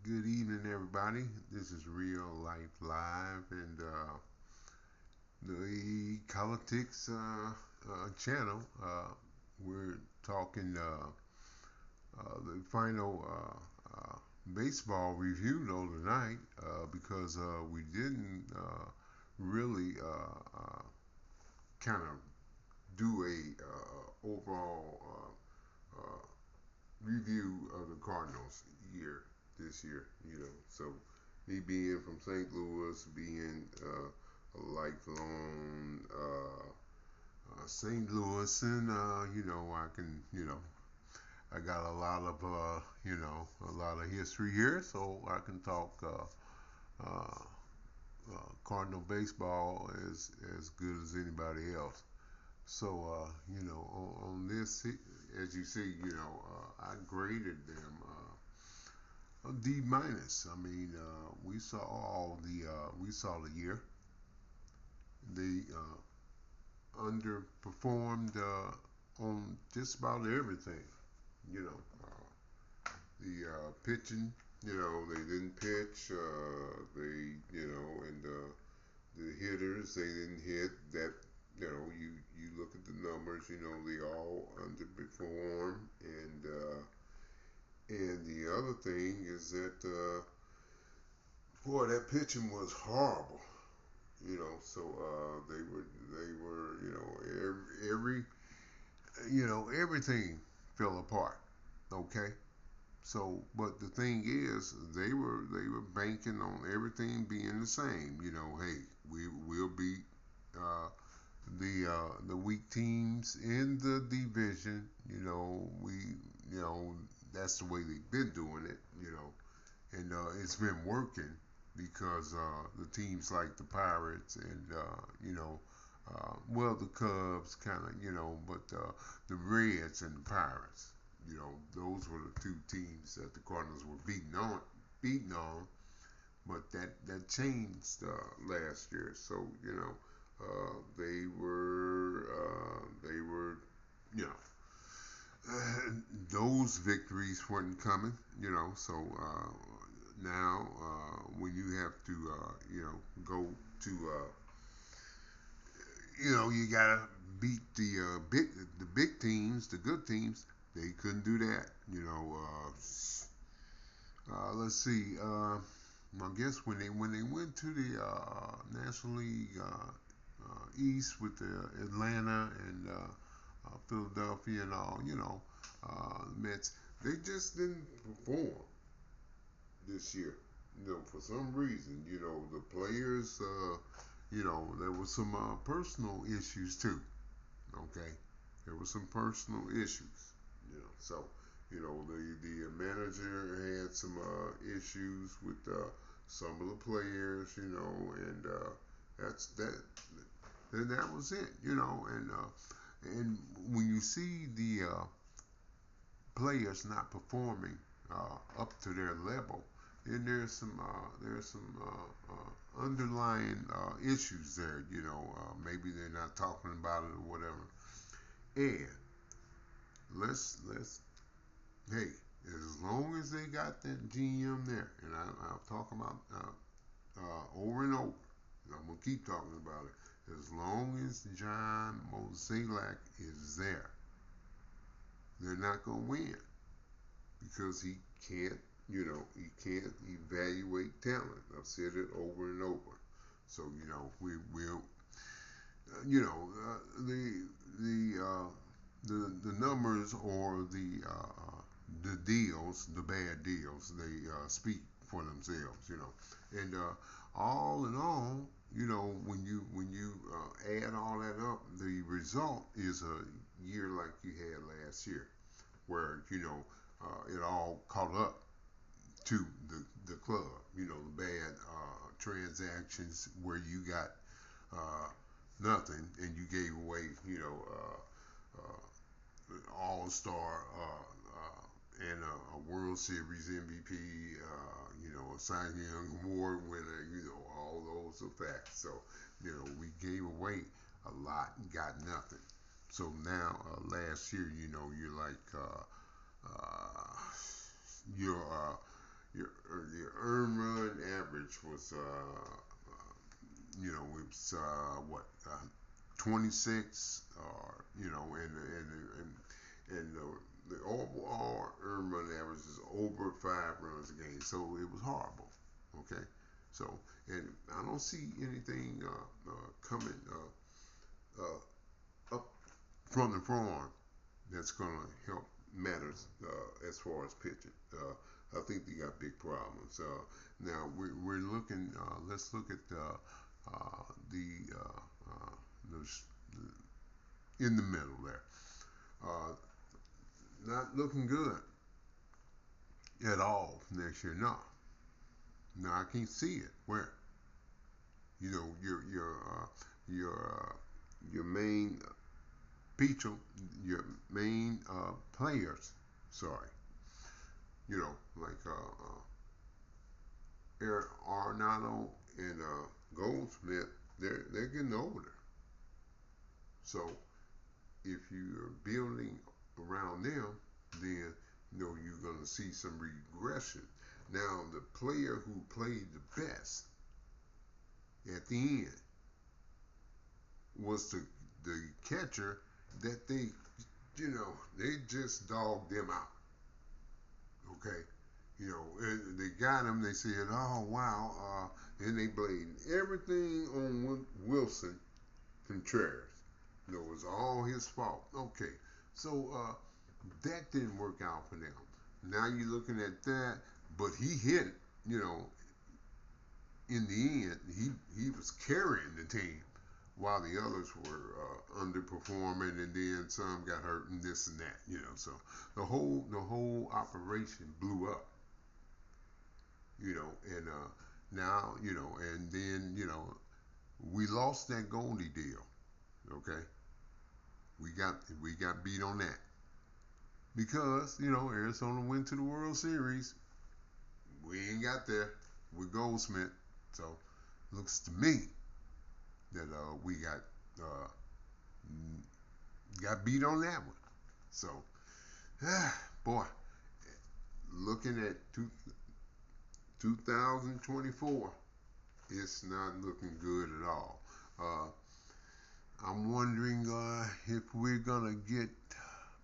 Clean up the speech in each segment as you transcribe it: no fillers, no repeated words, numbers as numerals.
Good evening, everybody. This is Real Life Live and the politics channel. We're talking the final baseball review tonight because we didn't really kind of do a overall review of the Cardinals this year. So me being from St. Louis, being a lifelong St. Louis, and I can, I got a lot of, a lot of history here, so I can talk Cardinal baseball as good as anybody else. So, on this, as you see, I graded them a D minus. I mean, we saw the year. They underperformed on just about everything. You know, the pitching. They didn't pitch. The hitters, they didn't hit. That you look at the numbers. They all underperform. And the other thing is that boy, that pitching was horrible. So they were everything fell apart. Okay. So, but the thing is, they were banking on everything being the same. Hey, we'll beat the weak teams in the division. That's the way they've been doing it. And it's been working because the teams like the Pirates and well, the Cubs kind of, but the Reds and the Pirates, those were the two teams that the Cardinals were beating on. But that changed last year. So they were those victories weren't coming. So now when you have to go to you gotta beat the big teams, the good teams. They couldn't do that. Let's see. I guess when they went to the National League East with the Atlanta and Philadelphia and all, Mets, they just didn't perform this year. For some reason, the players, there was some personal issues too. Okay, there were some personal issues. So the manager had some issues with some of the players. And that's that. Then that was it. And when you see the players not performing up to their level, then there's some underlying issues there. Maybe they're not talking about it or whatever. And let's hey, as long as they got that GM there, and I'll talk about over and over, and I'm gonna keep talking about it. As long as John Mozeliak is there, they're not gonna win because he can't evaluate talent. I've said it over and over. So we will, the numbers or the deals, the bad deals, they speak for themselves. And all in all, when you add all that up, the result is a year like you had last year, where it all caught up to the club. The bad transactions where you got nothing and you gave away all-star and a World Series MVP, a Cy Young Award winner, all those are facts. So, we gave away a lot and got nothing. So now, last year, you're like, you're your earned run average was it was what 26, or and the overall earned run average is over 5 runs a game, so it was horrible. Okay, so and I don't see anything coming up from the farm that's gonna help matters as far as pitching. I think they got big problems. Now we're looking. Let's look at the, in the middle there. Uh, Not looking good at all next year. No, no, I can't see it. Where your main Peachum, your main players. Sorry, like Eric Arnado and Goldsmith. They're getting older. So if you're building around them, then you're going to see some regression. Now, the player who played the best at the end was the catcher that they just dogged them out. Okay, and they got him. They said, "Oh wow," and they blamed everything on Wilson Contreras. It was all his fault. Okay, so that didn't work out for them. Now you're looking at that, but he hit it. In the end, he was carrying the team while the others were underperforming, and then some got hurt and this and that. So the whole operation blew up. And now and then we lost that Goldie deal. Okay, we got beat on that because Arizona went to the World Series. We ain't got there with Goldsmith, so looks to me that we got beat on that one. So, boy, looking at 2024, it's not looking good at all. I'm wondering if we're gonna get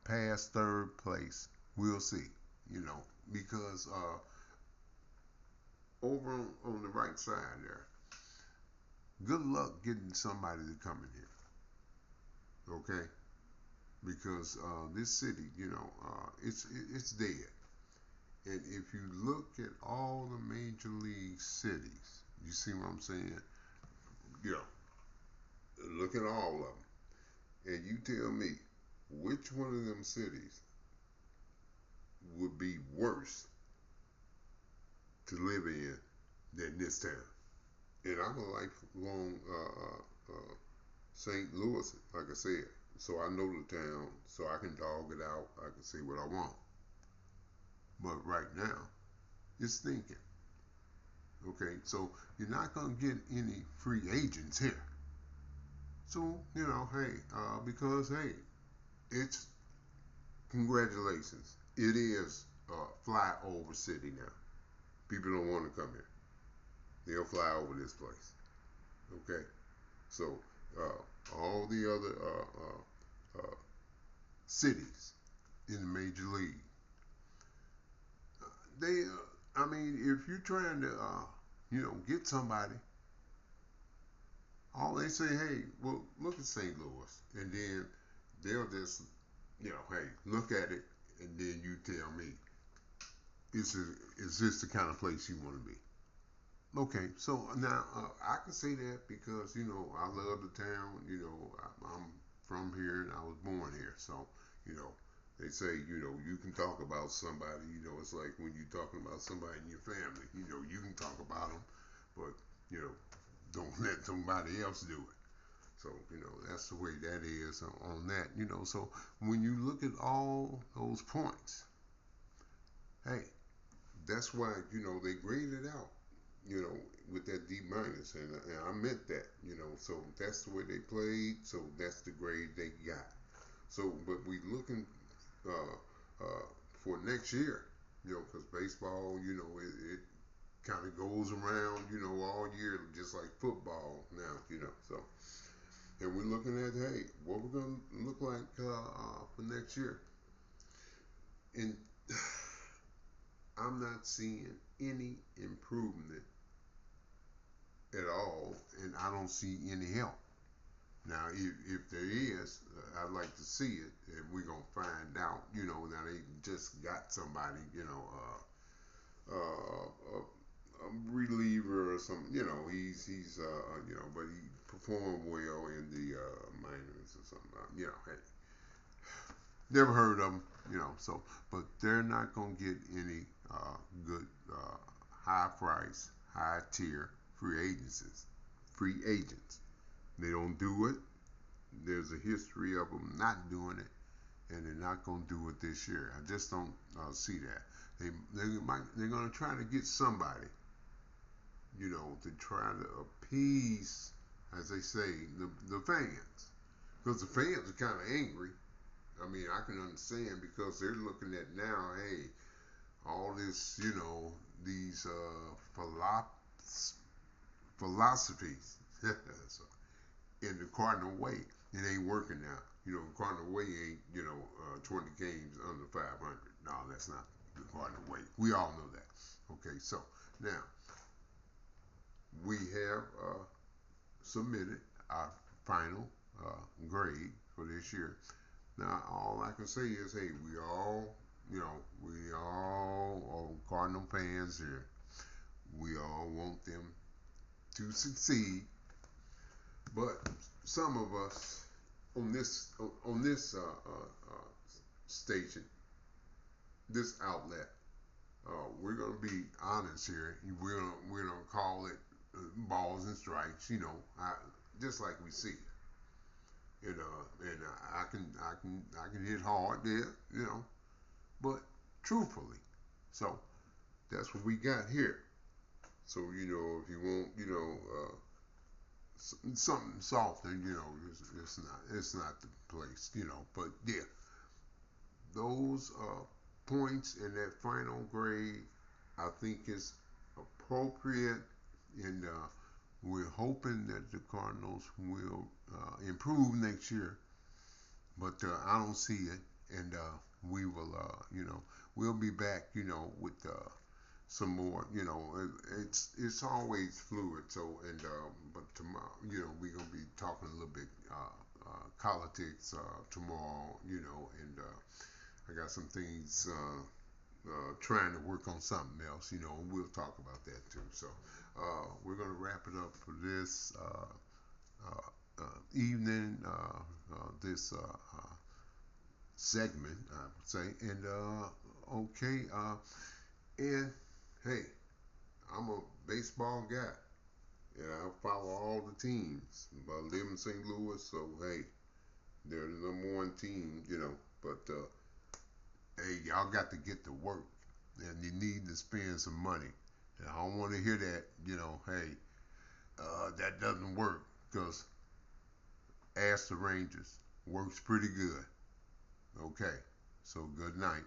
past third place. We'll see. Because over on the right side there, good luck getting somebody to come in here. Okay, because this city, it's dead. And if you look at all the major league cities, you see what I'm saying? Look at all of them, and you tell me which one of them cities would be worse to live in than this town. And I'm a lifelong St. Louis, like I said, so I know the town, so I can dog it out. I can say what I want. But right now, it's thinking. Okay, so you're not gonna get any free agents here. So hey, because hey, it's congratulations. It is flyover city now. People don't want to come here. They'll fly over this place. Okay, so all the other cities in the major league, they, I mean, if you're trying to, get somebody, all they say, hey, well, look at St. Louis, and then they'll just, hey, look at it, and then you tell me, is this the kind of place you want to be? Okay, so now I can say that because I love the town. I'm from here and I was born here, so they say you can talk about somebody. It's like when you're talking about somebody in your family. You can talk about them, but don't let somebody else do it. So that's the way that is on that. So when you look at all those points, hey, that's why they graded out. With that D minus, and I meant that. So that's the way they played. So that's the grade they got. So, but we looking for next year. Because baseball, it kind of goes around, all year, just like football now, So, and we're looking at, hey, what we're going to look like for next year. And I'm not seeing any improvement at all, and I don't see any help. Now, if there is, I'd like to see it, and we're gonna find out. Now they just got somebody, a reliever or something. But he performed well in the minors or something. Hey, never heard of him. So, but they're not gonna get any good high price, high tier free agents. They don't do it. There's a history of them not doing it, and they're not going to do it this year. I just don't see that. They're going to try to get somebody, to try to appease, as they say, the fans, because the fans are kind of angry. I mean, I can understand because they're looking at now, hey, all this, these philosophies in the Cardinal way. It ain't working now. Cardinal way ain't 20 games under 500. No, that's not the Cardinal way. We all know that. Okay, so now we have submitted our final grade for this year. Now, all I can say is, hey, we all are Cardinal fans here. We all want them to succeed, but some of us on this station, this outlet, we're gonna be honest here. We're gonna call it balls and strikes. Just like we see it. And I can hit hard there. But truthfully, so that's what we got here. So if you want something softer, it's not the place, But yeah, those points in that final grade, I think is appropriate, and we're hoping that the Cardinals will improve next year. But I don't see it, and we will, we'll be back, with some more. It's always fluid. So but tomorrow, we're gonna be talking a little bit politics tomorrow. And I got some things trying to work on something else. And we'll talk about that too. So we're gonna wrap it up for this evening. This segment, I would say, and okay, and hey, I'm a baseball guy, and I follow all the teams. I live in St. Louis, so hey, they're the number one team, But hey, y'all got to get to work, and you need to spend some money. And I don't want to hear that, hey, that doesn't work, because ask the Rangers. Works pretty good. Okay, so good night.